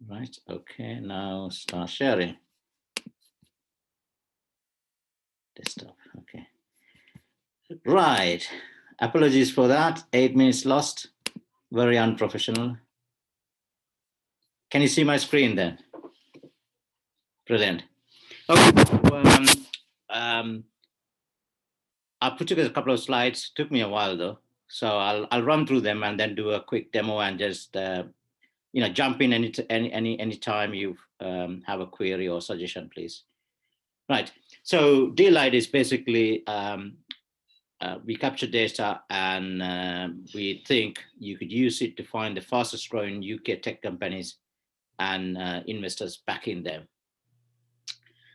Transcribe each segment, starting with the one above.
Right. Okay. Now start sharing. Desktop. Okay. Right. Apologies for that. 8 minutes lost. Very unprofessional. Can you see my screen then? Brilliant. Okay. So, I put together a couple of slides. Took me a while though, so I'll run through them and then do a quick demo and just jump in any time you have a query or suggestion, please. Right. So Lite is basically we capture data and we think you could use it to find the fastest growing UK tech companies and investors back in them.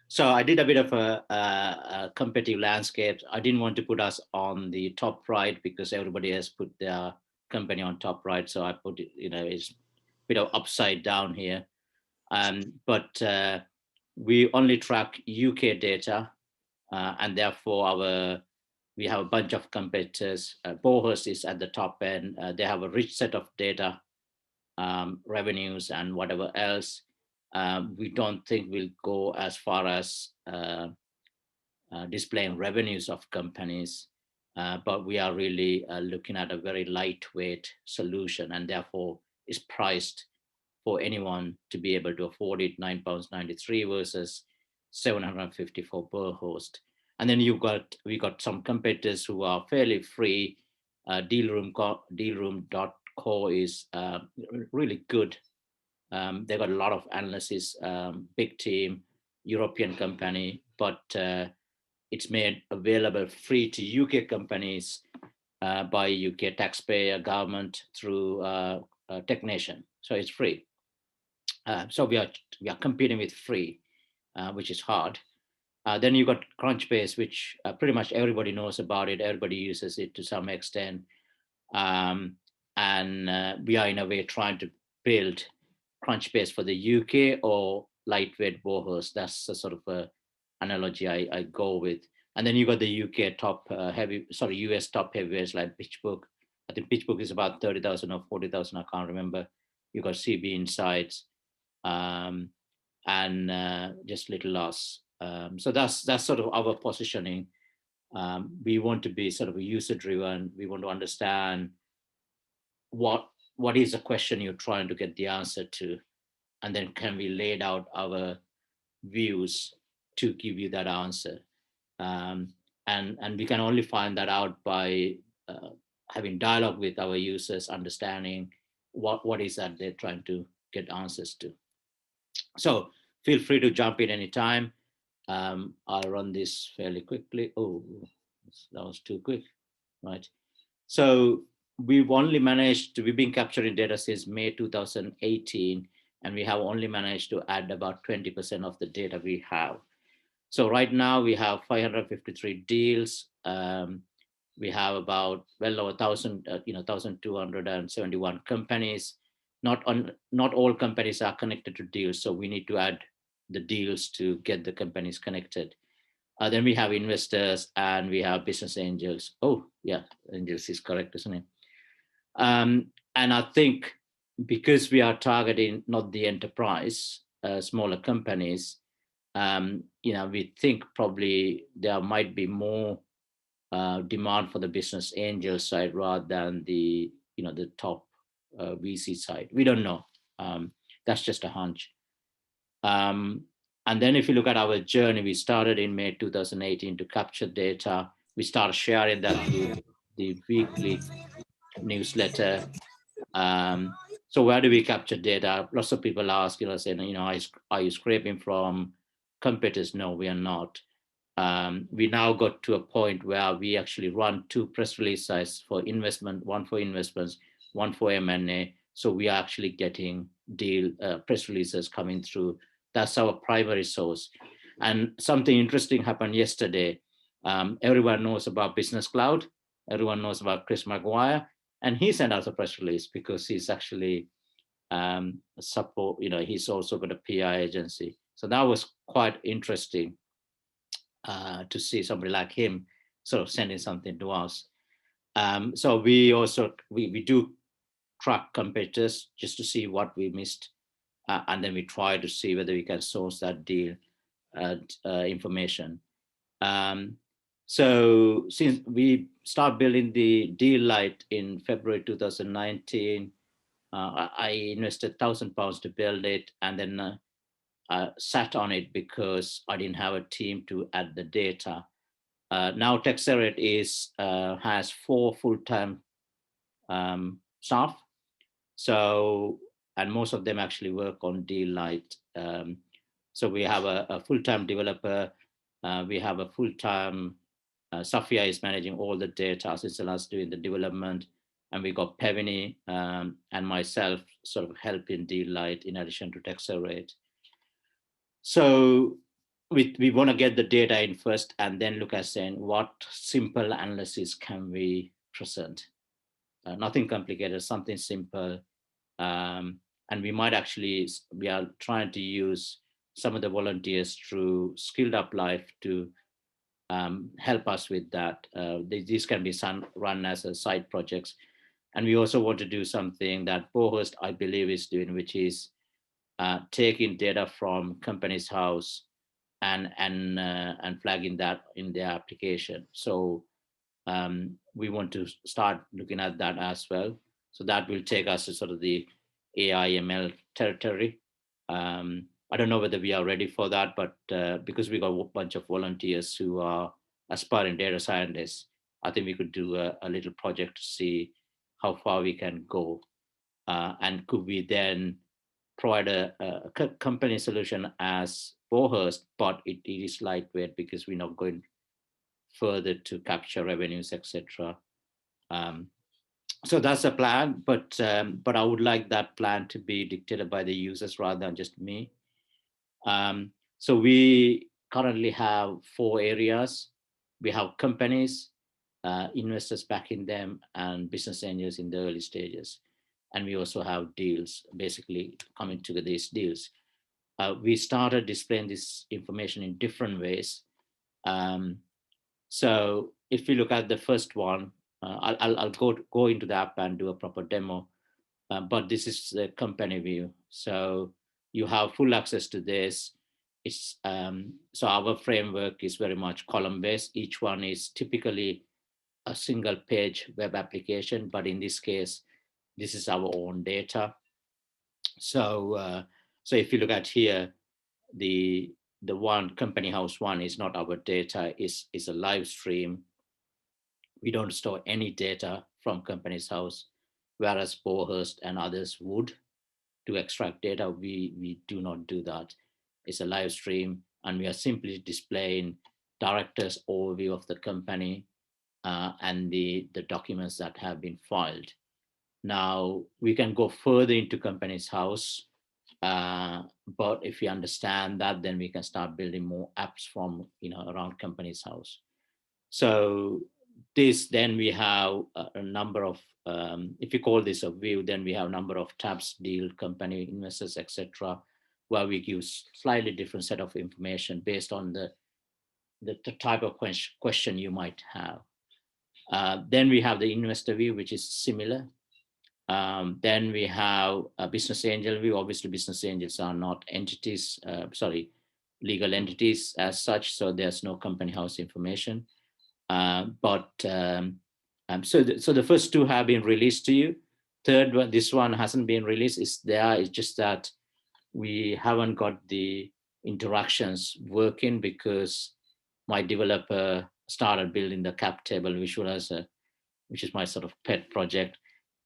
So I did a bit of a competitive landscape. I didn't want to put us on the top right because everybody has put their company on top right. So I put it, it's a bit of upside down here. But we only track UK data, and therefore we have a bunch of competitors. Bohurst is at the top end. They have a rich set of data, revenues, and whatever else. We don't think we'll go as far as displaying revenues of companies, but we are really looking at a very lightweight solution, and therefore is priced for anyone to be able to afford it. £9.93 versus 754 per host. And then we got some competitors who are fairly free. Dealroom.co is really good. They got a lot of analysis, big team, European company, but it's made available free to UK companies by UK taxpayer government through TechNation. So it's free. So we are competing with free, which is hard. Then you got Crunchbase, which pretty much everybody knows about it. Everybody uses it to some extent. And we are in a way trying to build Crunchbase for the UK or lightweight Bohurst. That's the sort of analogy I go with. And then you got the UK top US top heavyweights like PitchBook. I think PitchBook is about 30,000 or 40,000. I can't remember. You got CB Insights, and just little loss. So that's sort of our positioning. We want to be sort of user driven. We want to understand what is the question you're trying to get the answer to, and then can we lay out our views to give you that answer. And we can only find that out by having dialogue with our users, understanding what is that they're trying to get answers to. So feel free to jump in anytime. I'll run this fairly quickly. Oh, that was too quick, right? So we've been capturing data since May 2018, and we have only managed to add about 20% of the data we have. So right now we have 553 deals. We have about well over 1,271 companies. Not all companies are connected to deals, so we need to add the deals to get the companies connected. Then we have investors and we have business angels. Oh, yeah, angels is correct, isn't it? And I think because we are targeting not the enterprise, smaller companies, we think probably there might be more demand for the business angel side rather than the top VC side. We don't know. That's just a hunch. And then if you look at our journey, we started in May 2018 to capture data. We started sharing that through the weekly newsletter. So where do we capture data? Lots of people ask, saying, are you scraping from competitors? No, we are not. We now got to a point where we actually run 2 press releases for investment, one for investments, one for M&A. So we are actually getting press releases coming through. That's our primary source. And something interesting happened yesterday. Everyone knows about Business Cloud. Everyone knows about Chris Maguire. And he sent out a press release because he's actually he's also got a PR agency. So that was quite interesting to see somebody like him sort of sending something to us. So we also, we do track competitors just to see what we missed. and then we try to see whether we can source that deal information. So since we start building the deal Lite in February 2019, I invested £1,000 to build it, and then sat on it because I didn't have a team to add the data. Now Techcelerate has 4 full-time staff. So, and most of them actually work on deal Lite. So we have a full-time developer. We have a full-time Safia is managing all the data. Sisalas doing the development, and we got Pevini and myself sort of helping deal Lite in addition to Techcelerate. So we want to get the data in first, and then look at saying what simple analysis can we present. Nothing complicated, something simple. And we are trying to use some of the volunteers through Skilled Up Life to help us with that. These can be run as a side projects. And we also want to do something that Bohurst, I believe, is doing, which is taking data from Companies House and flagging that in their application. So we want to start looking at that as well. So that will take us to sort of the AI ML territory. I don't know whether we are ready for that, but because we got a bunch of volunteers who are aspiring data scientists, I think we could do a little project to see how far we can go. And could we then provide a company solution as Bohurst, but it is lightweight because we're not going further to capture revenues, etc. So that's a plan, but I would like that plan to be dictated by the users rather than just me. So we currently have 4 areas. We have companies, investors backing them, and business angels in the early stages. And we also have deals, basically coming to these deals. We started displaying this information in different ways. So if we look at the first one, I'll go into the app and do a proper demo. But this is the company view. So you have full access to this. So our framework is very much column based. Each one is typically a single page web application, but in this case, this is our own data. So so if you look at here, the one Company House one is not our data, is a live stream. We don't store any data from Company's House, whereas Bohurst and others would. To extract data, we do not do that. It's a live stream, and we are simply displaying director's overview of the company and the documents that have been filed. Now, we can go further into Company's House, but if we understand that, then we can start building more apps from, around Company's House. So this, then we have a number of, if you call this a view, then we have a number of tabs, deal, company, investors, etc., where we give slightly different set of information based on the type of question you might have. Then we have the investor view, which is similar. Then we have a business angel view. Obviously, business angels are not entities, legal entities as such, so there's no Company House information. So the first 2 have been released to you. Third one, this one hasn't been released. It's just that we haven't got the interactions working because my developer started building the cap table visualizer, which is my sort of pet project.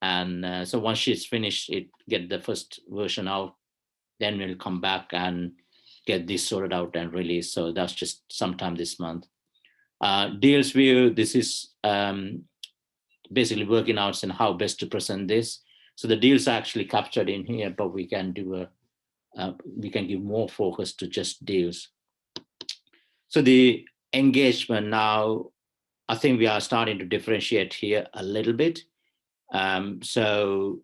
And so once she's finished it, get the first version out, then we'll come back and get this sorted out and release. So that's just sometime this month. Deals view, this is basically working out on how best to present this. So the deals are actually captured in here, but we can do we can give more focus to just deals. So the engagement now, I think we are starting to differentiate here a little bit. So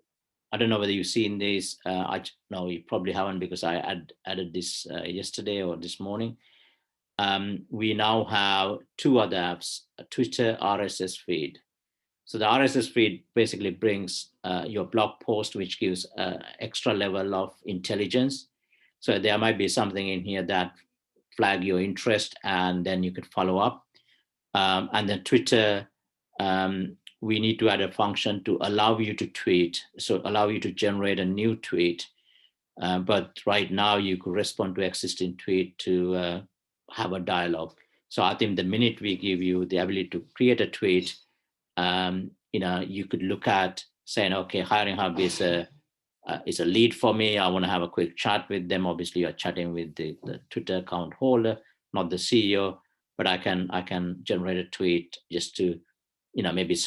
I don't know whether you've seen this. No, you probably haven't, because I added this yesterday or this morning. We now have 2 other apps, a Twitter RSS feed. So the RSS feed basically brings your blog post, which gives extra level of intelligence. So there might be something in here that flag your interest, and then you could follow up. And then Twitter, we need to add a function to allow you to tweet, so allow you to generate a new tweet. But right now, you could respond to existing tweet to have a dialogue. So I think the minute we give you the ability to create a tweet, you could look at saying, okay, Hiring Hub is a lead for me. I want to have a quick chat with them. Obviously, you're chatting with the Twitter account holder, not the CEO, but I can generate a tweet just to, maybe,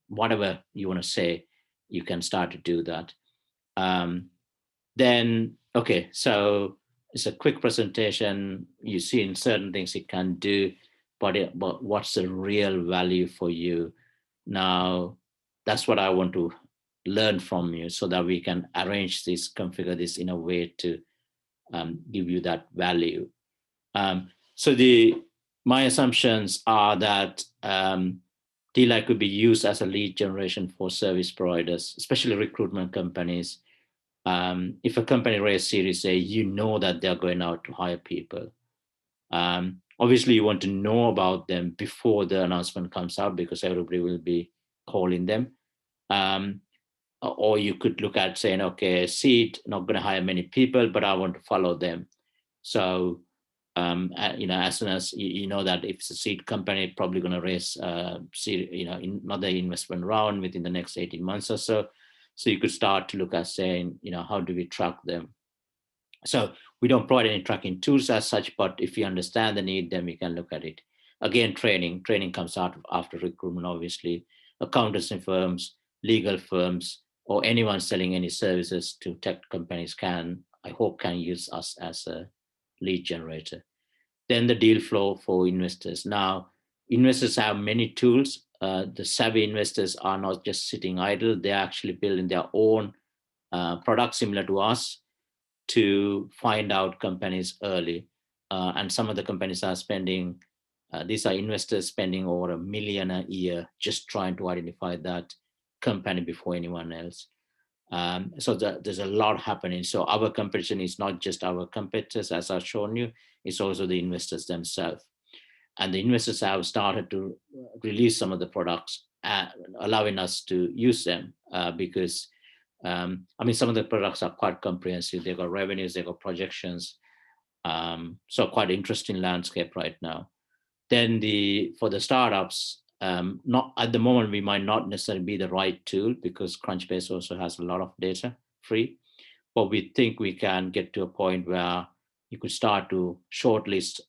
whatever you want to say, you can start to do that. Then, okay, so it's a quick presentation. You see in certain things it can do, but what's the real value for you? Now, that's what I want to learn from you so that we can arrange this, configure this in a way to give you that value. So my assumptions are that DLight could be used as a lead generation for service providers, especially recruitment companies. If a company raises Series A, you know that they're going out to hire people. Obviously, you want to know about them before the announcement comes out because everybody will be calling them. Or you could look at saying, okay, Seed, not going to hire many people, but I want to follow them. So, as soon as you know that if it's a seed company, probably going to raise, another investment round within the next 18 months or so. So you could start to look at saying, how do we track them? So we don't provide any tracking tools as such, but if you understand the need, then we can look at it. Again, training comes out after recruitment, obviously. Accountancy firms, legal firms, or anyone selling any services to tech companies can use us as a lead generator. Then the deal flow for investors. Now, investors have many tools. The savvy investors are not just sitting idle. They're actually building their own products similar to us to find out companies early. And some of the companies are spending, these are investors spending over $1 million a year just trying to identify that company before anyone else. So there's a lot happening. So our competition is not just our competitors, as I've shown you, it's also the investors themselves. And the investors have started to release some of the products, allowing us to use them because, some of the products are quite comprehensive. They've got revenues, they've got projections. So quite interesting landscape right now. Then for the startups, not at the moment, we might not necessarily be the right tool because Crunchbase also has a lot of data free, but we think we can get to a point where you could start to shortlist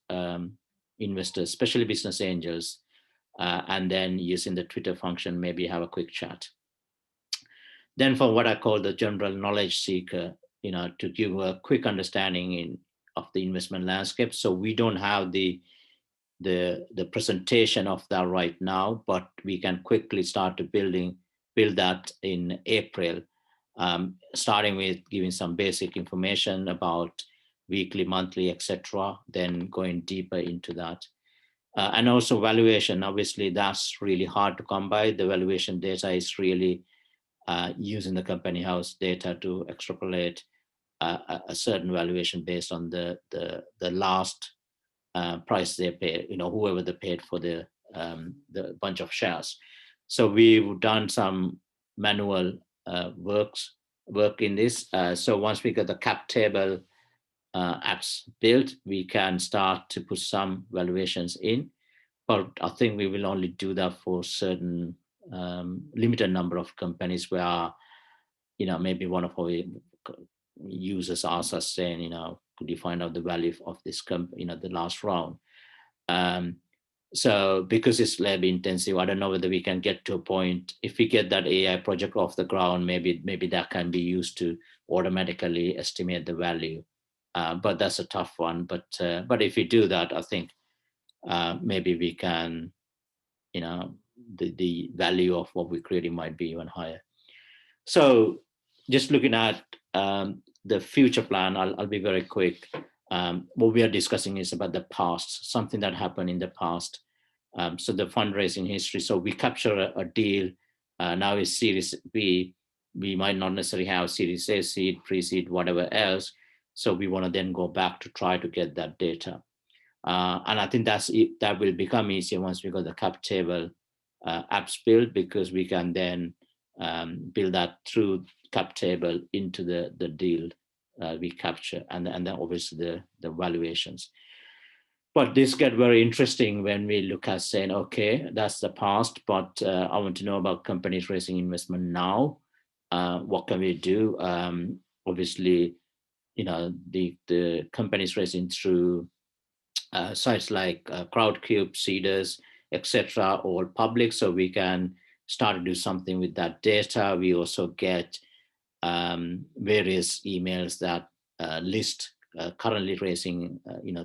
investors, especially business angels, and then using the Twitter function, maybe have a quick chat. Then for what I call the general knowledge seeker, to give a quick understanding of the investment landscape. So we don't have the presentation of that right now, but we can quickly start to build that in April, starting with giving some basic information about weekly, monthly, etc. Then going deeper into that. And also valuation, obviously that's really hard to come by. The valuation data is really using the company house data to extrapolate a certain valuation based on the last price they pay, whoever they paid for the bunch of shares. So we've done some manual work in this. So once we get the cap table apps built, we can start to put some valuations in. But I think we will only do that for certain limited number of companies where, maybe one of our users asks us saying, could you find out the value of this company, the last round? So because it's lab intensive, I don't know whether we can get to a point, if we get that AI project off the ground, maybe that can be used to automatically estimate the value. But that's a tough one. But if we do that, I think maybe we can, the value of what we're creating might be even higher. So just looking at the future plan, I'll be very quick. What we are discussing is about the past, something that happened in the past. So the fundraising history. So we capture a deal. Now is Series B. We might not necessarily have Series A seed, pre-seed, whatever else. So we want to then go back to try to get that data. And I think that will become easier once we got the cap table apps built, because we can then build that through cap table into the deal we capture, and then obviously the valuations. But this get very interesting when we look at saying, okay, that's the past, but I want to know about companies raising investment now. What can we do? Obviously, the companies raising through sites like Crowdcube, Seeders, etc., all public, so we can start to do something with that data. We also get various emails that list currently raising,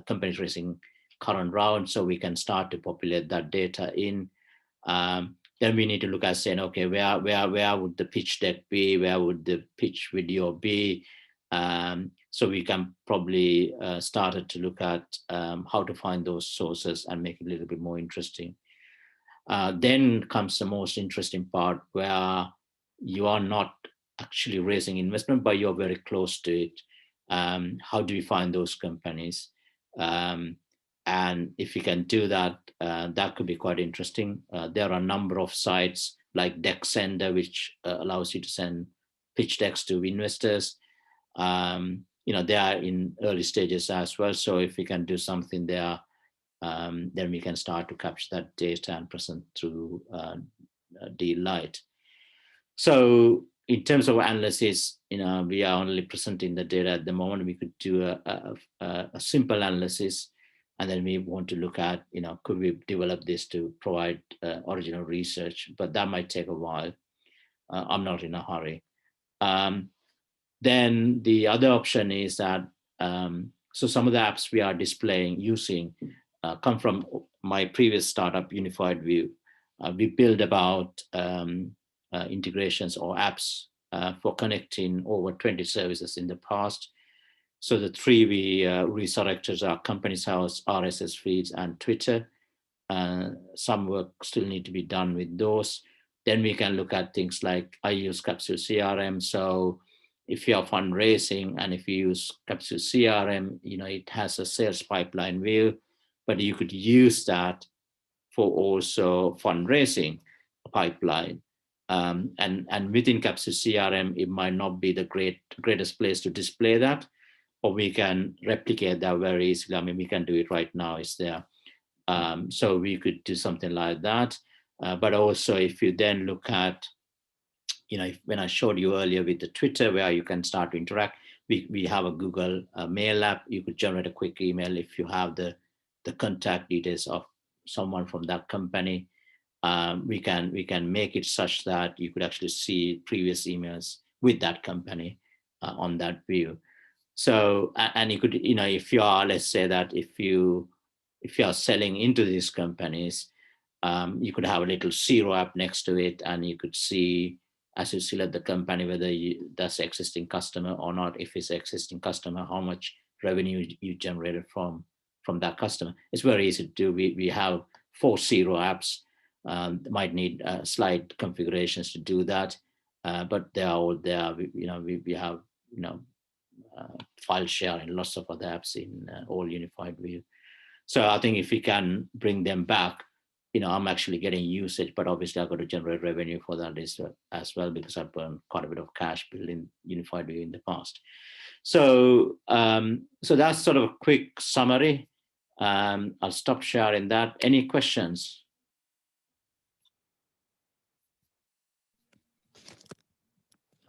companies raising current round, so we can start to populate that data in. Then we need to look at saying, okay, where would the pitch deck be? Where would the pitch video be? So we can probably start to look at how to find those sources and make it a little bit more interesting. Then comes the most interesting part, where you are not actually raising investment, but you're very close to it. How do we find those companies? And if you can do that, that could be quite interesting. There are a number of sites like Deck Sender, which allows you to send pitch decks to investors. They are in early stages as well. So if we can do something there, then we can start to capture that data and present through Lite. So in terms of analysis, we are only presenting the data at the moment. We could do a simple analysis, and then we want to look at, could we develop this to provide original research? But that might take a while. I'm not in a hurry. Then the other option is that, so some of the apps we are using come from my previous startup, Unified View. We build about integrations or apps for connecting over 20 services in the past. So the three we resurrected are Companies House, RSS feeds, and Twitter. Some work still need to be done with those. Then we can look at things like, I use Capsule CRM. So if you are fundraising and if you use Capsule CRM, it has a sales pipeline view, but you could use that for also fundraising pipeline. And within Capsule CRM, it might not be the greatest place to display that, or we can replicate that very easily. I mean, we can do it right now, it's there. So we could do something like that. But also if you then look at, when I showed you earlier with the Twitter, where you can start to interact, we have a Google mail app. You could generate a quick email if you have the contact details of someone from that company. We can make it such that you could actually see previous emails with that company on that view. So, and you could, if you are, let's say that if you are selling into these companies, you could have a little zero app next to it, and you could see, as you select the company, whether that's existing customer or not. If it's existing customer, how much revenue you generated from that customer. It's very easy to do. We have 4 zero apps. Might need slight configurations to do that, but they are all there. We have file sharing, lots of other apps in all Unified View. So I think if we can bring them back, I'm actually getting usage, but obviously I've got to generate revenue for that as well, because I've burned quite a bit of cash building Unified View in the past. So so that's sort of a quick summary. I'll stop sharing that. Any questions?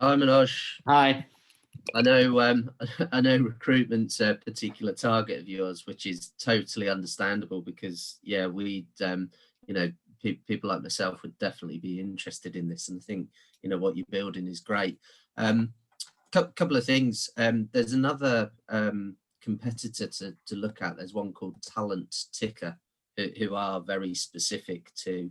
Hi, Manoj. Hi. I know recruitment's a particular target of yours, which is totally understandable, because we people like myself would definitely be interested in this, and I think what you're building is great. Couple of things. There's another competitor to look at. There's one called Talent Ticker, who are very specific to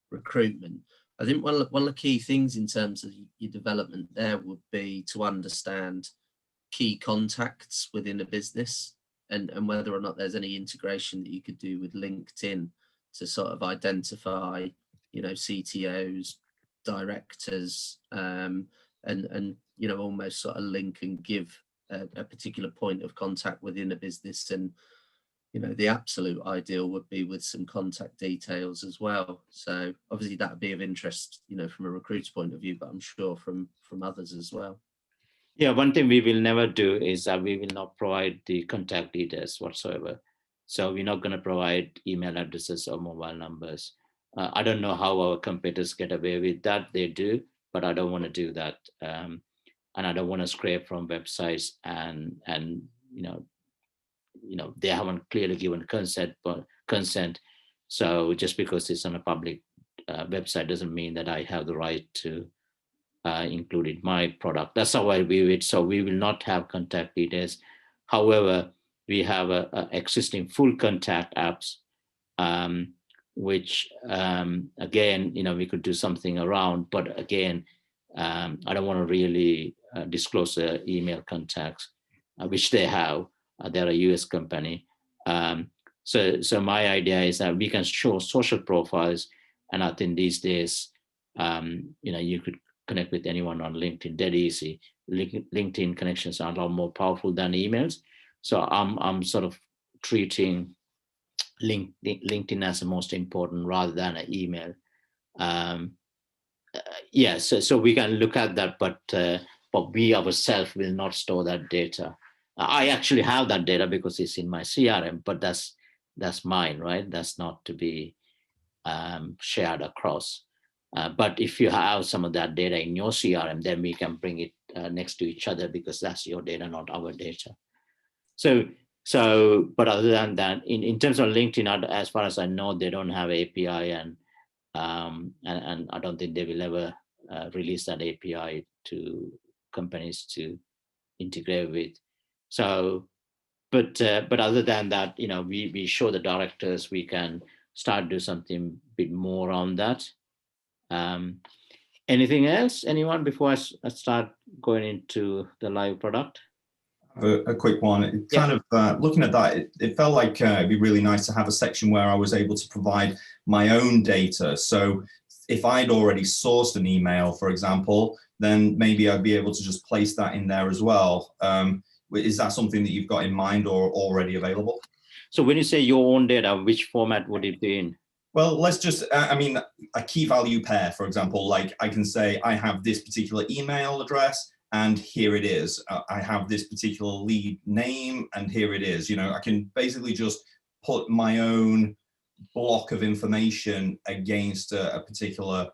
recruitment. I think one of the key things in terms of your development there would be to understand key contacts within a business, and whether or not there's any integration that you could do with LinkedIn sort of identify, you know, CTOs, directors, and you know, almost sort of link and give a particular point of contact within a business. And you know, the absolute ideal would be with some contact details as well. So obviously that would be of interest, you know, from a recruiter point of view, but I'm sure from others as well. Yeah, one thing we will never do is that we will not provide the contact details whatsoever. So we're not going to provide email addresses or mobile numbers. I don't know how our competitors get away with that. They do, but I don't want to do that. And I don't want to scrape from websites and you know they haven't clearly given consent. So just because it's on a public website doesn't mean that I have the right to include in my product. That's how I view it. So we will not have contact details. However, we have a existing full contact apps, which again, you know, we could do something around. But again, I don't want to really disclose the email contacts, which they have. They're a US company. So my idea is that we can show social profiles, and I think these days, you know, you could connect with anyone on LinkedIn dead easy. LinkedIn connections are a lot more powerful than emails. So I'm sort of treating LinkedIn as the most important rather than an email. Yeah, so we can look at that, but we ourselves will not store that data. I actually have that data because it's in my CRM, but that's mine, right? That's not to be shared across. But if you have some of that data in your CRM, then we can bring it next to each other because that's your data, not our data. So, but other than that, in terms of LinkedIn, as far as I know, they don't have API, and I don't think they will ever release that API to companies to integrate with. So, but other than that, you know, we show the directors we can start do something a bit more on that. Anything else, anyone, before I start going into the live product? A quick one. It kind of looking at that, it felt like it'd be really nice to have a section where I was able to provide my own data. So if I'd already sourced an email, for example, then maybe I'd be able to just place that in there as well. Is that something that you've got in mind or already available? So when you say your own data, which format would it be in? Well, let's just, I mean, a key value pair, for example, like I can say I have this particular email address and here it is. I have this particular lead name and here it is. You know, I can basically just put my own block of information against a particular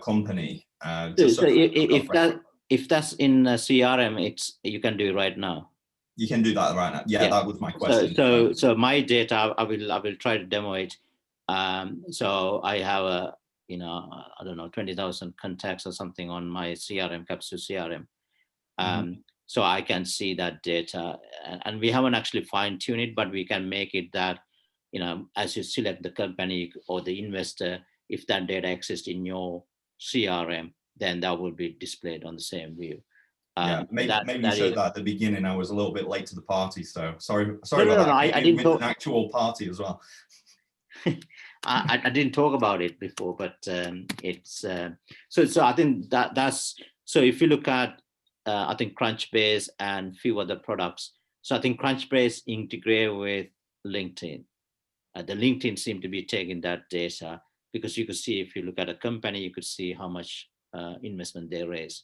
company. So if that's in CRM, you can do it right now. You can do that right now. Yeah, that was my question. So my data, I will try to demo it. So I have I don't know, 20,000 contacts or something on my CRM, Capsule CRM. So I can see that data, and we haven't actually fine-tuned it, but we can make it that, you know, as you select the company or the investor, if that data exists in your CRM, then that will be displayed on the same view. Yeah, maybe you showed that at the beginning. I was a little bit late to the party, so sorry about that. I didn't with an actual party as well. I didn't talk about it before, but it's so I think that's so. If you look at I think Crunchbase and few other products, so I think Crunchbase integrate with LinkedIn. The LinkedIn seem to be taking that data because you could see, if you look at a company, you could see how much investment they raise.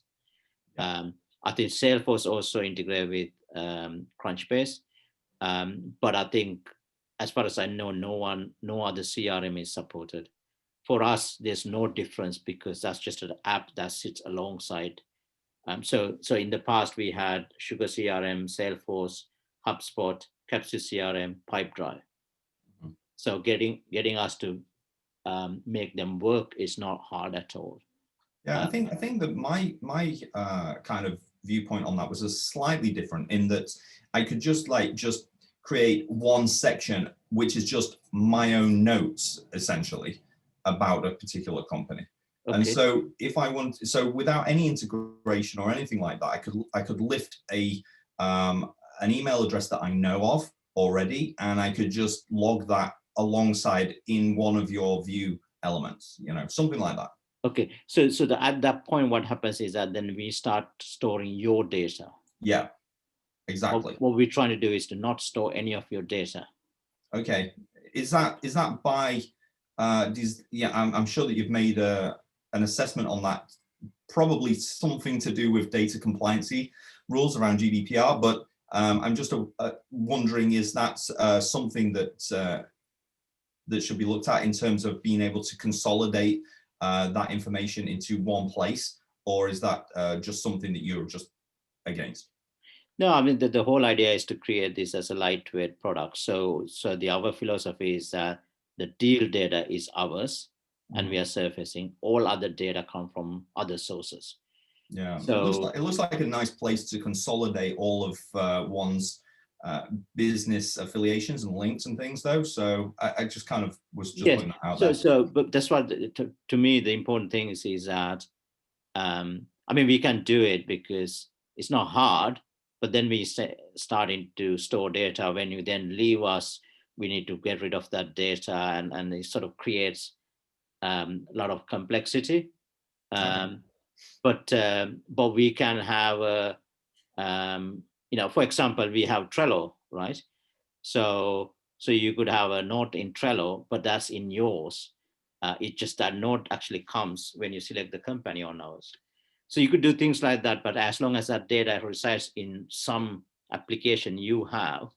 I think Salesforce also integrate with Crunchbase, but I think, as far as I know, no other CRM is supported. For us, there's no difference because that's just an app that sits alongside. So in the past, we had Sugar CRM, Salesforce, HubSpot, Capsule CRM, Pipedrive. So getting us to make them work is not hard at all. Yeah, I think that my kind of viewpoint on that was a slightly different, in that I could just create one section which is just my own notes essentially about a particular company. Okay. And so if I want, so without any integration or anything like that, I could lift an email address that I know of already, and I could just log that alongside in one of your view elements, something like that. Okay, so at that point, what happens is that then we start storing your data. Yeah, exactly. What we're trying to do is to not store any of your data. Okay, is that by I'm sure that you've made an assessment on that, probably something to do with data compliancy rules around GDPR, but I'm just wondering, is that something that that should be looked at in terms of being able to consolidate that information into one place, or is that just something that you're just against? No, I mean, the whole idea is to create this as a lightweight product. So our philosophy is that the deal data is ours, and we are surfacing. All other data come from other sources. Yeah, so it looks like a nice place to consolidate all of one's business affiliations and links and things, though. So I just kind of was just putting that out there. But that's what to me the important thing is that I mean, we can do it because it's not hard, but then we starting to store data. When you then leave us, we need to get rid of that data, and it sort of creates a lot of complexity. But we can have for example, we have Trello, right? So you could have a note in Trello, but that's in yours. It's just that note actually comes when you select the company on ours. So you could do things like that, but as long as that data resides in some application you have,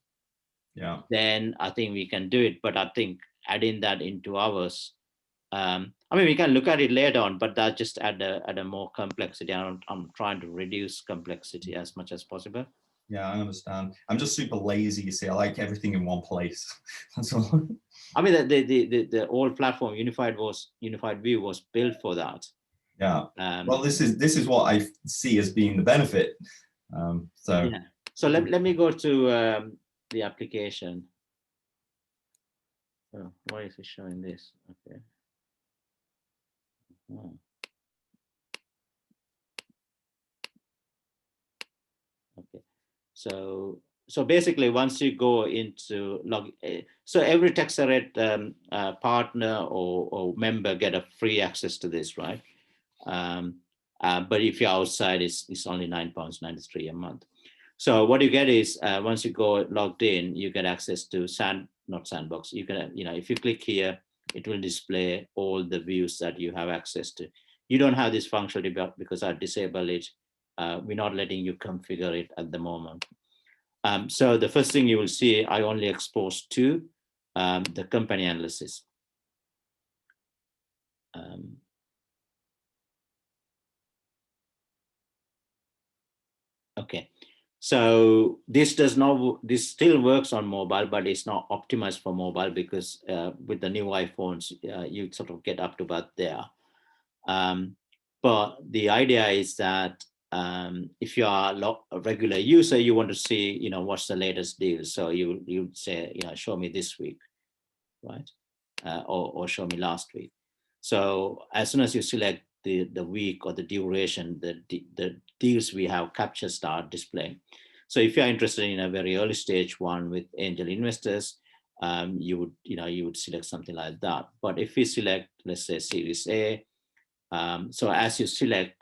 then I think we can do it. But I think adding that into ours, I mean, we can look at it later on, but that just add a more complexity. I'm trying to reduce complexity as much as possible. Yeah, I understand. I'm just super lazy, you see. I like everything in one place. That's all. I mean, the old platform Unified View was built for that. Yeah. Well, this is what I see as being the benefit. So yeah. So let me go to the application. Oh, why is it showing this? Okay. Oh. Okay. So basically, once you go into so every Techcelerate partner or member get a free access to this, right? But if you're outside, it's only £9.93 a month. So what you get is once you go logged in, you get access to not Sandbox. You can, if you click here, it will display all the views that you have access to. You don't have this functionality because I disabled it. We're not letting you configure it at the moment. So the first thing you will see, I only exposed to the company analysis. Okay, so this still works on mobile, but it's not optimized for mobile because with the new iPhones, you sort of get up to about there. But the idea is that if you are a regular user, you want to see, what's the latest deal. So you say, show me this week, right? Or show me last week. So as soon as you select the week or the duration, the deals we have captured start displaying. So if you're interested in a very early stage one with angel investors, you would select something like that. But if we select, let's say, Series A, so as you select,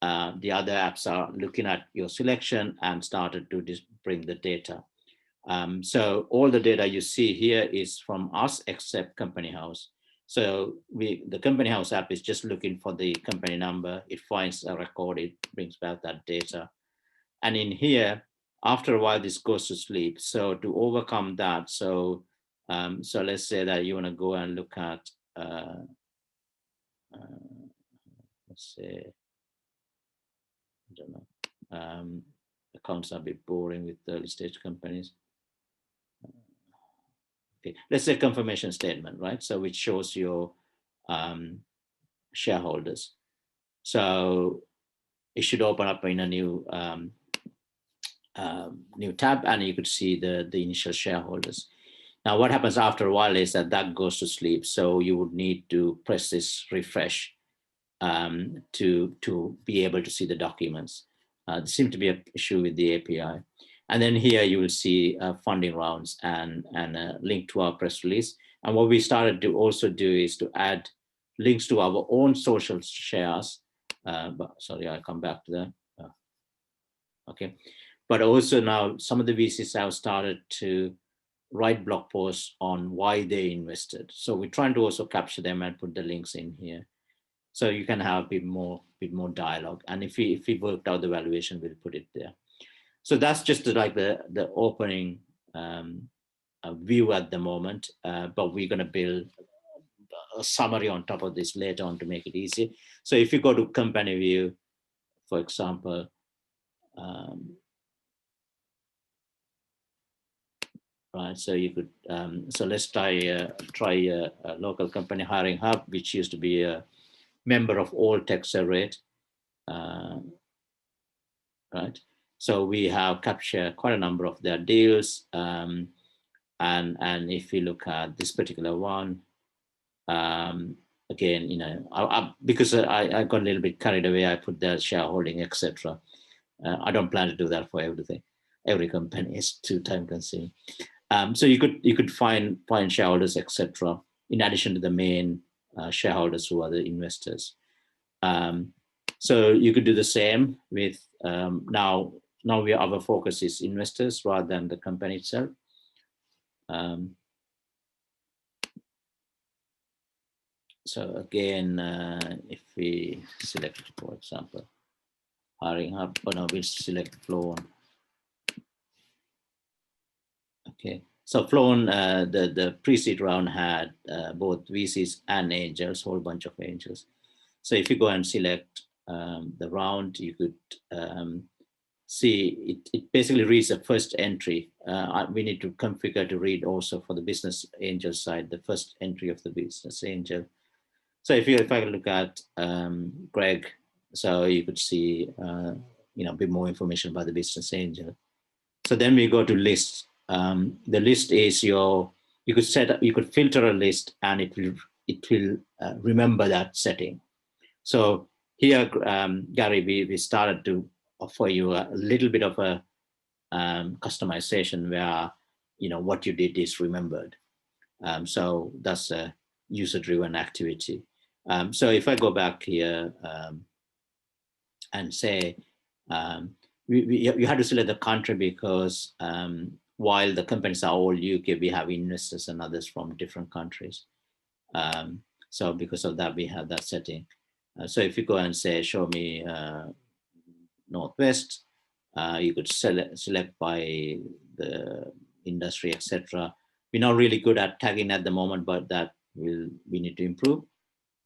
the other apps are looking at your selection and started to bring the data. So all the data you see here is from us except Company House. So the Company House app is just looking for the company number. It finds a record, it brings back that data. And in here, after a while, this goes to sleep. So to overcome that, so let's say that you want to go and look at, let's say, I don't know, accounts are a bit boring with early stage companies. Okay, let's say confirmation statement, right? So which shows your shareholders. So it should open up in a new new tab, and you could see the initial shareholders. Now, what happens after a while is that goes to sleep. So you would need to press this refresh to be able to see the documents. There seems to be an issue with the API. And then here you will see funding rounds and a link to our press release. And what we started to also do is to add links to our own social shares. But sorry, I'll come back to that. Okay. But also now some of the VCs have started to write blog posts on why they invested. So we're trying to also capture them and put the links in here. So you can have a bit more dialogue. And if we worked out the valuation, we'll put it there. So that's just like the opening view at the moment, but we're going to build a summary on top of this later on to make it easy. So if you go to company view, for example, right, so you could, so let's try a local company hiring hub, which used to be a member of all Techcelerate, right? So we have captured quite a number of their deals, and if you look at this particular one, again, you know, because I got a little bit carried away, I put their shareholding, etc. I don't plan to do that for everything. Every company is too time consuming. So you could find shareholders, etc. In addition to the main shareholders who are the investors. So you could do the same with now our focus is investors rather than the company itself. So again, if we select, for example, hiring hub, no, we'll select Flown. Okay, so Flown, the pre-seed round had both VCs and angels, whole bunch of angels. So if you go and select the round, you could see it basically reads the first entry. We need to configure to read also for the business angel side, the first entry of the business angel. So if I look at Greg, so you could see you know, a bit more information about the business angel. So then we go to lists. The list is you could filter a list and it will remember that setting. So here, Gary, we started to offer you a little bit of a customization where, you know, what you did is remembered. So that's a user-driven activity. So if I go back here and say, you had to select the country because while the companies are all UK, we have investors and others from different countries. So because of that, we have that setting. So if you go and say, show me Northwest, you could select by the industry, etc. We're not really good at tagging at the moment, but that we need to improve.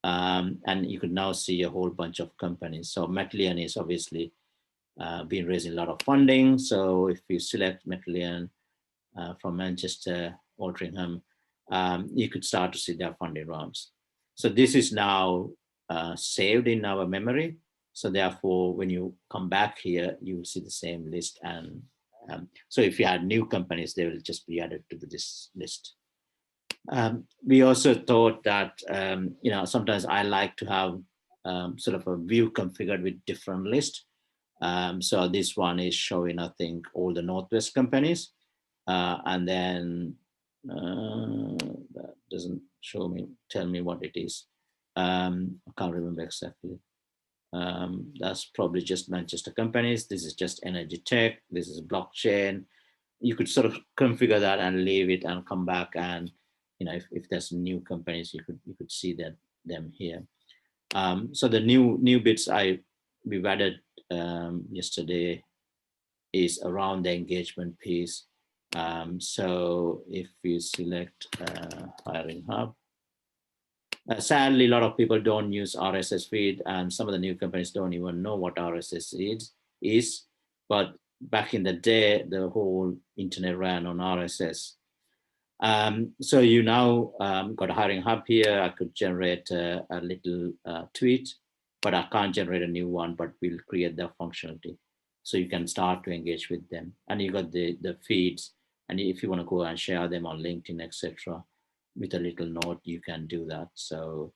And you could now see a whole bunch of companies. So Metlian is obviously been raising a lot of funding. So if you select Metlian from Manchester, Altrincham, you could start to see their funding rounds. So this is now saved in our memory. So therefore, when you come back here, you will see the same list. And so if you had new companies, they will just be added to this list. We also thought that, you know, sometimes I like to have sort of a view configured with different lists. So this one is showing, I think, all the Northwest companies. And then that doesn't tell me what it is. I can't remember exactly. That's probably just Manchester companies. This is just energy tech. This is blockchain. You could sort of configure that and leave it and come back, and you know, if there's new companies, you could see them here. So the new bits we've added yesterday is around the engagement piece. So if you select hiring hub, sadly, a lot of people don't use RSS feed, and some of the new companies don't even know what RSS is. But back in the day, the whole internet ran on RSS. So you now got a hiring hub here. I could generate a little tweet, but I can't generate a new one, but we'll create that functionality. So you can start to engage with them. And you got the feeds. And if you want to go and share them on LinkedIn, etc., with a little note, you can do that. So,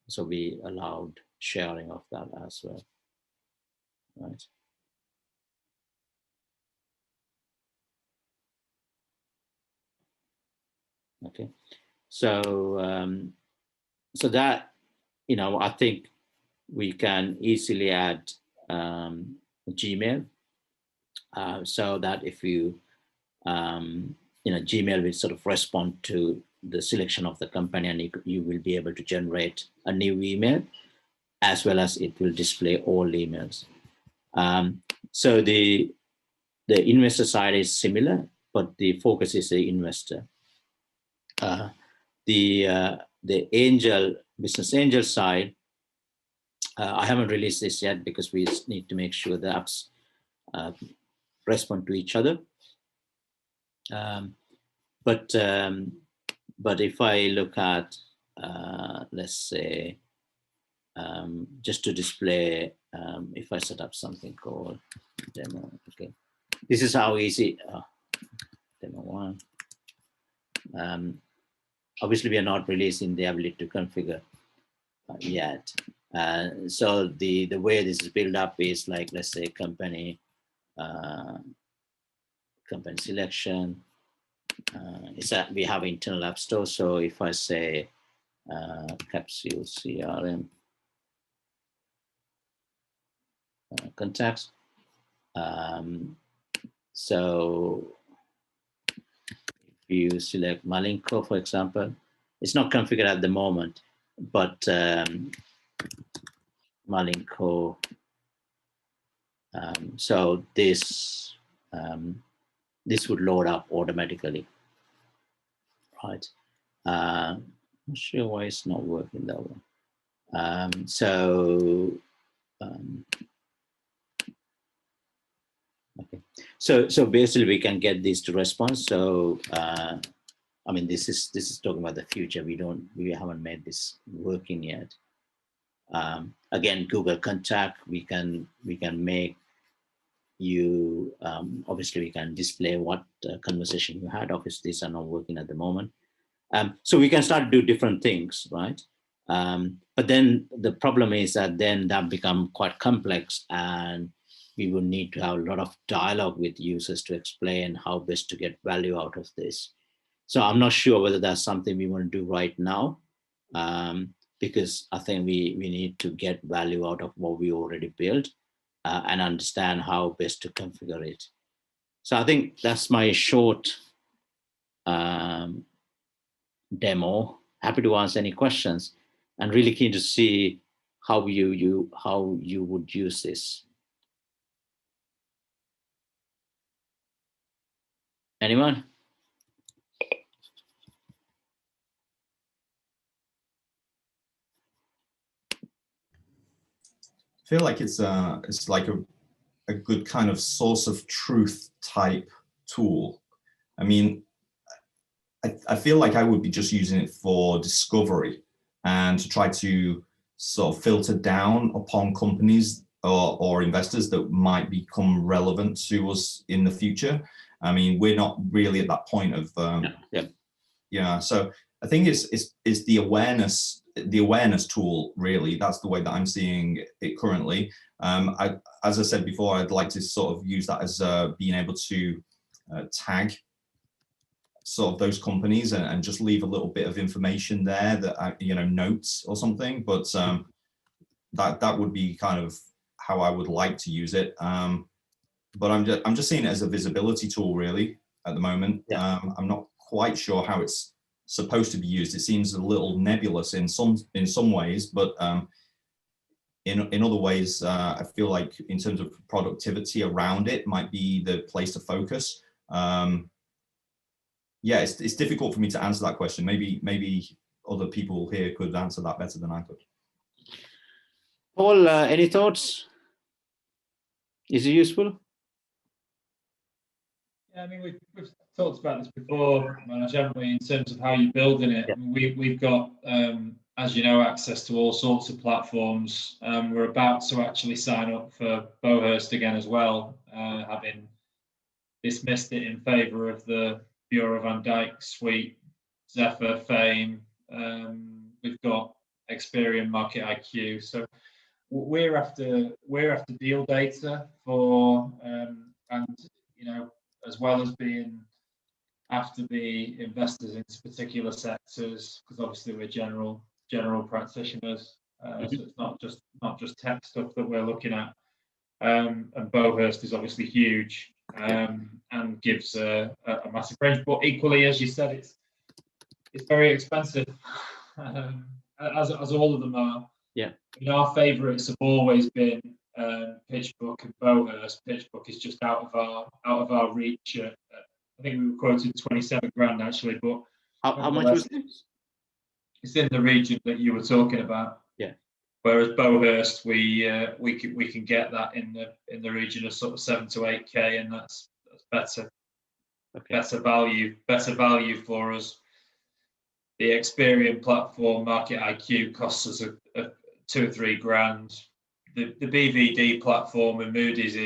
so we allowed sharing of that as well, right? Okay, so so that, I think we can easily add Gmail, so that if you Gmail will sort of respond to the selection of the company, and you will be able to generate a new email, as well as it will display all emails. So the investor side is similar, but the focus is the investor. The business angel side, I haven't released this yet because we need to make sure the apps respond to each other. But if I look at, let's say, just to display, if I set up something called demo, okay, this is how easy, demo one. Obviously, we are not releasing the ability to configure yet. So the way this is built up is like, let's say, company selection. Is that we have internal app store. So if I say capsule CRM contacts, so if you select Malinko, for example, it's not configured at the moment, but Malinko. So this would load up automatically, right? I'm not sure why it's not working that way. Okay. So basically we can get these to respond. So I mean, this is talking about the future. We haven't made this working yet. Again, Google Contact, we can make you, obviously we can display what conversation you had. Obviously these are not working at the moment. So we can start to do different things, right? But then the problem is that then that become quite complex, and we will need to have a lot of dialogue with users to explain how best to get value out of this. So I'm not sure whether that's something we want to do right now, because I think we need to get value out of what we already built and understand how best to configure it. So I think that's my short demo. Happy to answer any questions, and really keen to see how you would use this. Anyone? I feel like it's like a good kind of source of truth type tool. I mean, I feel like I would be just using it for discovery and to try to sort of filter down upon companies or investors that might become relevant to us in the future. I mean, we're not really at that point of yeah. So I think it's the awareness tool, really. That's the way that I'm seeing it currently. As I said before, I'd like to sort of use that as being able to tag sort of those companies and just leave a little bit of information there that notes or something. But that would be kind of how I would like to use it. But I'm just seeing it as a visibility tool, really, at the moment. Yeah. I'm not quite sure how it's supposed to be used. It seems a little nebulous in some ways, but in other ways, I feel like in terms of productivity around it might be the place to focus. Yeah, it's difficult for me to answer that question. Maybe other people here could answer that better than I could. Paul, any thoughts? Is it useful? Yeah, I mean, we've talked about this before, Manoj, haven't we, in terms of how you're building it. Yeah. I mean, we've got, as you know, access to all sorts of platforms. We're about to actually sign up for Bowhurst again as well, having dismissed it in favour of the Bureau Van Dijk suite, Zephyr, Fame. We've got Experian, Market IQ. So we're after deal data for, and as well as being have to be investors into particular sectors, because obviously we're general practitioners. So it's not just tech stuff that we're looking at. And Bowhurst is obviously huge, and gives a massive range. But equally, as you said, it's very expensive, as all of them are. Yeah. Our favourites have always been PitchBook and Bowhurst. PitchBook is just out of our reach. I think we were quoted 27 grand actually, but how much was it? It's in the region that you were talking about. Yeah. Whereas Bowhurst, we can get that in the region of sort of 7 to 8K, and that's better. Okay. Better value for us. The Experian platform, Market IQ, costs us a 2 or 3 grand. The BVD platform and Moody's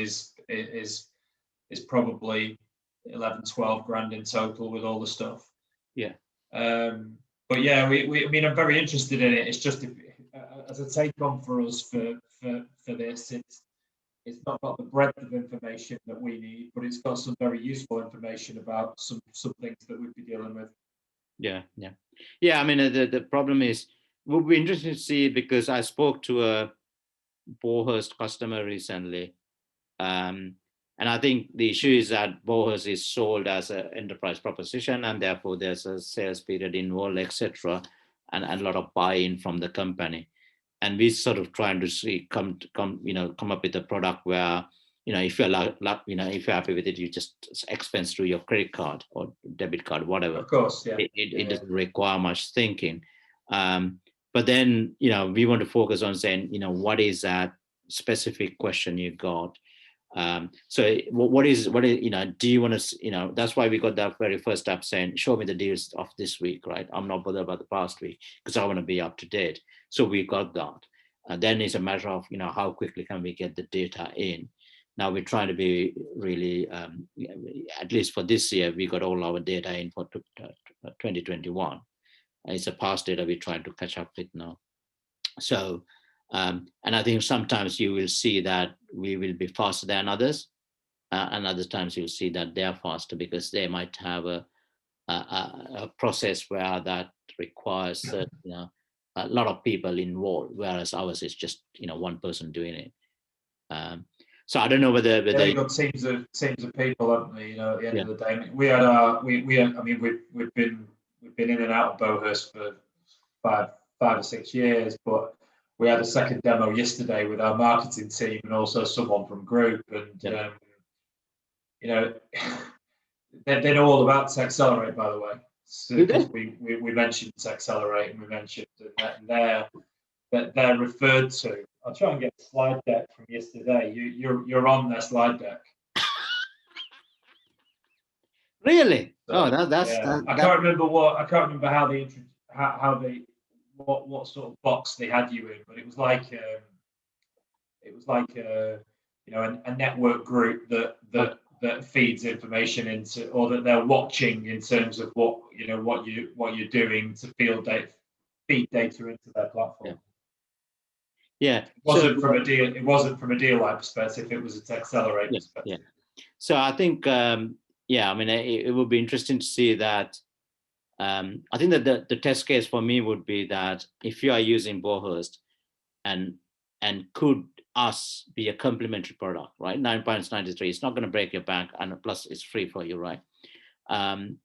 is probably 11, 12 grand in total with all the stuff. Yeah. But yeah, I mean, I'm very interested in it. It's just as a take on for us for this, it's not got the breadth of information that we need, but it's got some very useful information about some things that we'd be dealing with. Yeah. I mean, the problem is, it would be interesting to see, because I spoke to a Bowhurst customer recently, and I think the issue is that Bowhurst is sold as an enterprise proposition, and therefore there's a sales period involved, etc., and a lot of buy-in from the company. And we sort of trying to see come up with a product where, if you're if you're happy with it, you just expense through your credit card or debit card, whatever. Of course, yeah. It doesn't require much thinking. But then, we want to focus on saying, what is that specific question you got? So what is, do you want to, that's why we got that very first step saying, show me the deals of this week, right? I'm not bothered about the past week because I want to be up to date. So we got that. And then it's a matter of, how quickly can we get the data in? Now we're trying to be really, at least for this year, we got all our data in for 2021. It's a past data we're trying to catch up with now. So, and I think sometimes you will see that we will be faster than others, and other times you'll see that they're faster because they might have a process where that requires a lot of people involved, whereas ours is just one person doing it. So I don't know whether you've got teams of people, haven't we? At the end of the day, I mean, we've been in and out of Bowhurst for five or 6 years, but we had a second demo yesterday with our marketing team and also someone from group, and they know all about Techcelerate, by the way. So we mentioned Techcelerate, and we mentioned that they're referred to. I'll try and get the slide deck from yesterday. You're on their slide deck. Really? So, that's. Yeah. I can't remember how they what sort of box they had you in, but it was like a network group that feeds information into, or that they're watching in terms of what you're doing to feed data into their platform. Yeah. It wasn't from a Lite perspective. It was a Techcelerate perspective. Yeah. So I think I mean, it would be interesting to see that. I think that the test case for me would be that if you are using Bowhurst and could us be a complementary product, right? £9.93, it's not going to break your bank, and plus it's free for you, right? And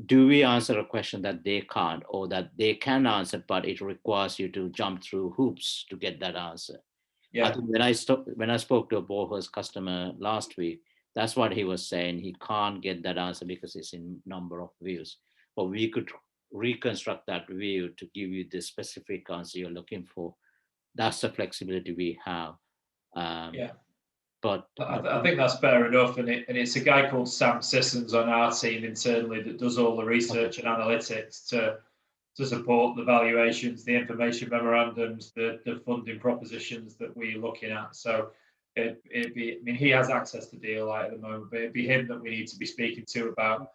do we answer a question that they can't, or that they can answer, but it requires you to jump through hoops to get that answer? Yeah. I think when I spoke to a Bowhurst customer last week, that's what he was saying. He can't get that answer because it's in number of views. But we could reconstruct that view to give you the specific answer you're looking for. That's the flexibility we have. But I think that's fair enough. And it's a guy called Sam Sissons on our team internally that does all the research and analytics to support the valuations, the information memorandums, the funding propositions that we're looking at. So it'd be, I mean, he has access to Lite at the moment, but it'd be him that we need to be speaking to about.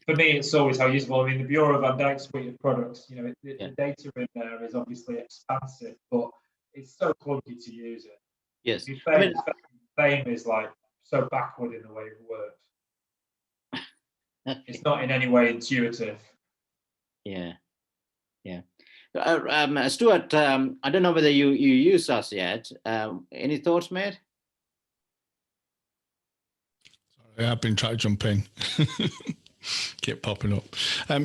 For me, it's always how useful. I mean, the Bureau van Dijk suite of products, the data in there is obviously expansive, but it's so clunky to use it. Yes. Fame is like so backward in the way it works. It's not in any way intuitive. Yeah, yeah. Stuart, I don't know whether you use us yet. Any thoughts, mate? Sorry, I've been trying to jump in. Keep popping up.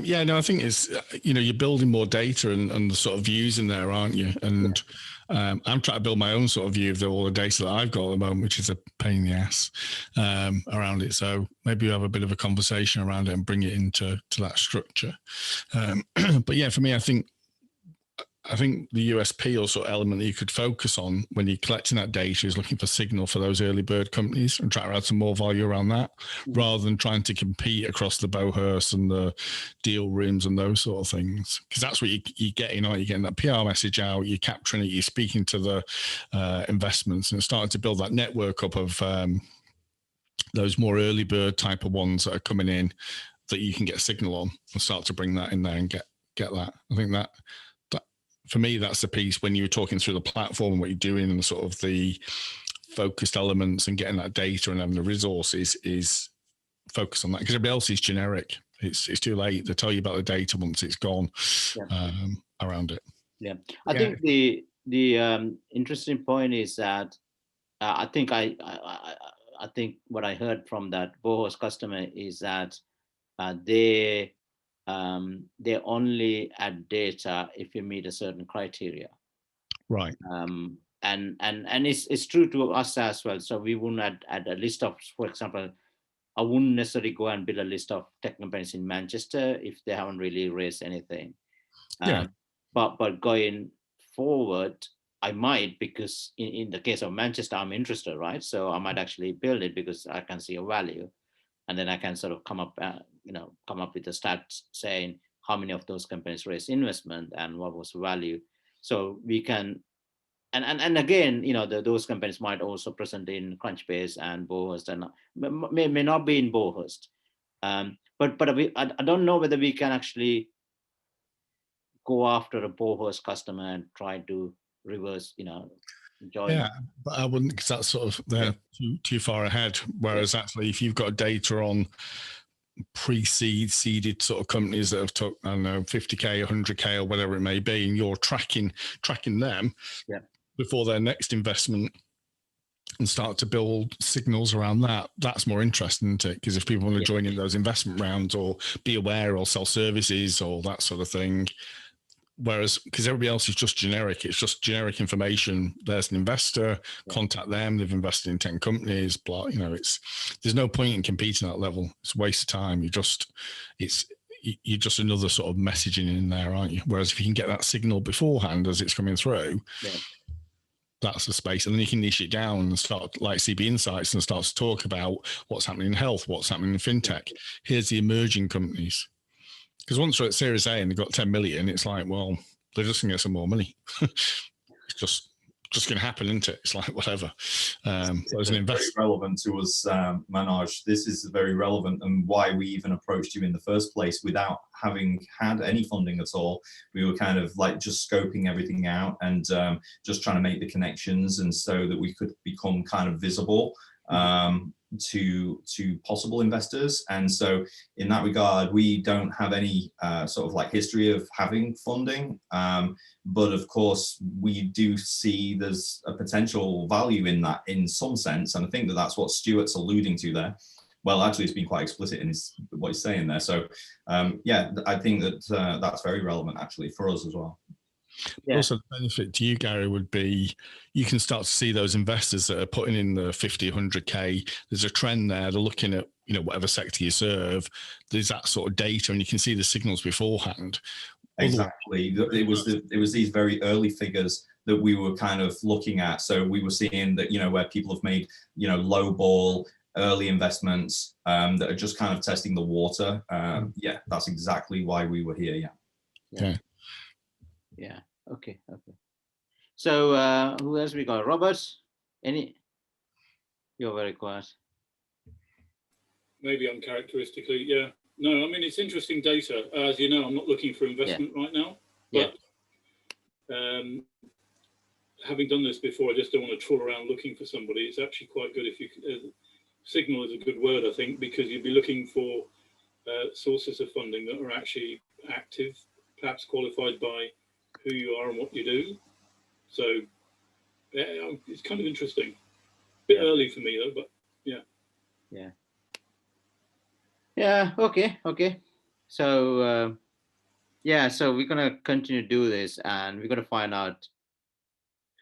Yeah, no, I think it's, you're building more data and the sort of views in there, aren't you? And I'm trying to build my own sort of view of all the data that I've got at the moment, which is a pain in the ass around it. So maybe we have a bit of a conversation around it and bring it into that structure. But yeah, for me, I think the USP or sort of element that you could focus on when you're collecting that data is looking for signal for those early bird companies and try to add some more value around that, rather than trying to compete across the Bowhurst and the deal rooms and those sort of things. Because that's what you're getting, aren't you? Getting that PR message out, you're capturing it, you're speaking to the investments, and starting to build that network up of those more early bird type of ones that are coming in that you can get a signal on and start to bring that in there and get that. I think that for me, that's the piece when you were talking through the platform and what you're doing and sort of the focused elements and getting that data and having the resources is focus on that, because everybody else is generic. It's too late. They tell you about the data once it's gone around it. Yeah, I think the interesting point is that I think what I heard from that Bowhurst customer is that they only add data if you meet a certain criteria. Right. And it's true to us as well. So we wouldn't add a list of, for example, I wouldn't necessarily go and build a list of tech companies in Manchester if they haven't really raised anything. But going forward, I might, because in the case of Manchester, I'm interested, right? So I might actually build it because I can see a value. And then I can sort of come up with a stats saying how many of those companies raised investment and what was the value. So we can, and again, those companies might also present in Crunchbase and Bowhurst, and may not be in Bowhurst. But I don't know whether we can actually go after a Bowhurst customer and try to reverse, join. Yeah, but I wouldn't, because that's sort of they're too far ahead. Whereas actually, if you've got data on seeded sort of companies that have took, I don't know, 50K, 100K or whatever it may be, and you're tracking them before their next investment and start to build signals around that, that's more interesting, isn't it? Because if people want to join in those investment rounds or be aware or sell services or that sort of thing, whereas because everybody else is just generic, it's just generic information. There's an investor, contact them, they've invested in 10 companies, blah, there's no point in competing at that level. It's a waste of time. You're just another sort of messaging in there, aren't you? Whereas if you can get that signal beforehand as it's coming through, that's the space. And then you can niche it down and start like CB Insights and start to talk about what's happening in health, what's happening in fintech. Here's the emerging companies. Because once we're at Series A and they've got 10 million, it's like, well, they're just going to get some more money. It's just going to happen, isn't it? It's like, whatever. So as an investor, very relevant to us, Manoj. This is very relevant, and why we even approached you in the first place without having had any funding at all. We were kind of like just scoping everything out and just trying to make the connections, and so that we could become kind of visible to possible investors. And so in that regard, we don't have any sort of like history of having funding, but of course we do see there's a potential value in that in some sense, and I think that that's what Stuart's alluding to there. Well, actually it's been quite explicit in what he's saying there. So I think that that's very relevant actually for us as well. Also, the benefit to you, Gary, would be you can start to see those investors that are putting in the 50, 100K. There's a trend there. They're looking at, whatever sector you serve. There's that sort of data, and you can see the signals beforehand. Exactly. It was these very early figures that we were kind of looking at. So we were seeing that, where people have made, low ball early investments that are just kind of testing the water. That's exactly why we were here. Yeah. Okay. So who else we got? Robert? You're very quiet. Maybe uncharacteristically, yeah. No, I mean, it's interesting data. As you know, I'm not looking for investment right now. But having done this before, I just don't want to trawl around looking for somebody. It's actually quite good if you can. Signal is a good word, I think, because you'd be looking for sources of funding that are actually active, perhaps qualified by who you are and what you do. So it's kind of interesting. Bit early for me though, but yeah. Yeah. Okay. So so we're gonna continue to do this, and we're gonna find out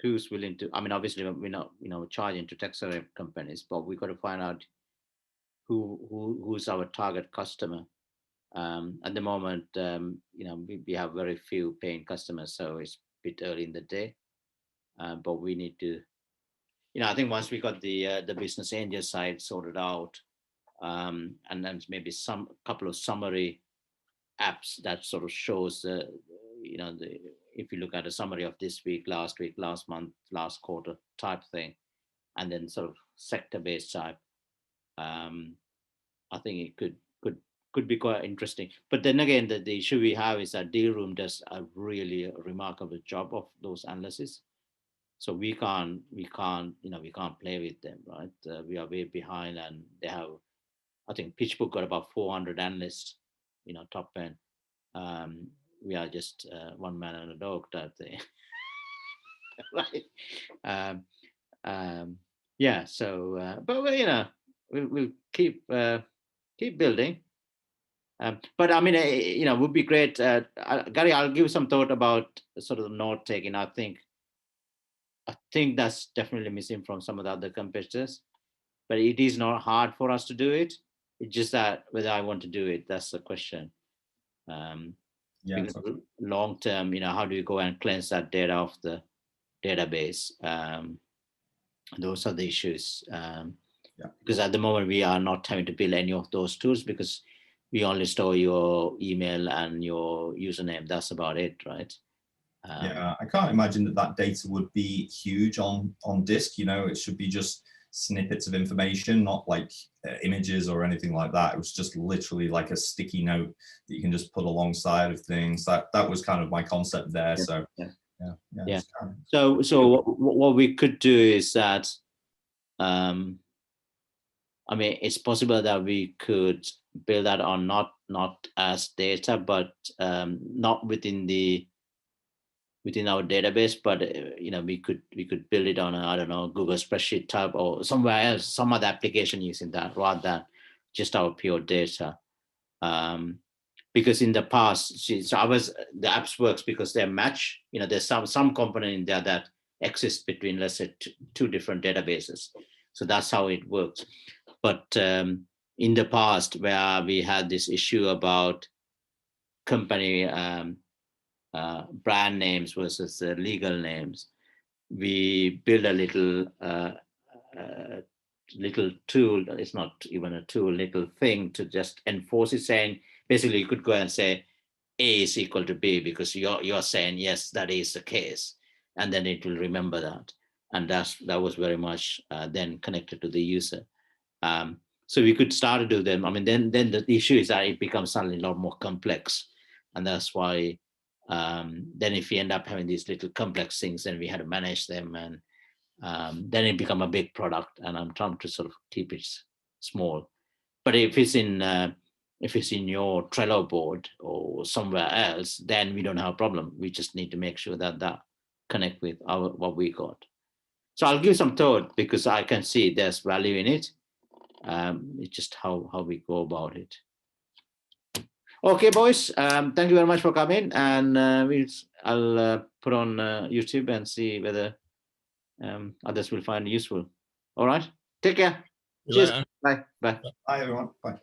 who's willing to. I mean, obviously we're not charging to Techcelerate companies, but we got to find out who's our target customer. At the moment, we have very few paying customers, so it's a bit early in the day. But we need to, I think once we got the business angel side sorted out, and then maybe some couple of summary apps that sort of shows if you look at a summary of this week, last month, last quarter type thing, and then sort of sector-based type. I think it could be quite interesting. But then again, the issue we have is that Dealroom does a really remarkable job of those analysis. So we can't play with them, right? We are way behind, and they have, I think PitchBook got about 400 analysts, top end. We are just one man and a dog type thing, right? So, but we'll keep building. But I mean, it would be great. Gary, I'll give some thought about sort of the note taking. I think that's definitely missing from some of the other competitors, but it is not hard for us to do it. It's just that whether I want to do it, that's the question. Long term, how do you go and cleanse that data off the database? Those are the issues. Because at the moment we are not having to build any of those tools, because we only store your email and your username. That's about it, right? I can't imagine that data would be huge on disk. It should be just snippets of information, not like images or anything like that. It was just literally like a sticky note that you can just put alongside of things. That was kind of my concept there. So what we could do is that, I mean, it's possible that we could build that on not as data, but not within our database, but we could build it on I don't know, Google spreadsheet type or somewhere else, some other application using that rather than just our pure data. Because in the past, the apps works because they match. There's some component in there that exists between, let's say, two different databases. So that's how it works. But in the past, where we had this issue about company brand names versus legal names, we built a little tool. It's not even a tool, little thing to just enforce it, saying basically you could go and say A is equal to B, because you're saying yes, that is the case, and then it will remember that, and that was very much then connected to the user. So we could start to do them. I mean, then the issue is that it becomes suddenly a lot more complex, and that's why then if we end up having these little complex things, then we had to manage them, and then it become a big product. And I'm trying to sort of keep it small. But if it's in your Trello board or somewhere else, then we don't have a problem. We just need to make sure that connect with what we got. So I'll give some thought, because I can see there's value in it. It's just how we go about it. Okay, boys. Thank you very much for coming, and I'll put on YouTube and see whether others will find it useful. All right. Take care. Cheers. Bye. Bye. Bye, everyone. Bye.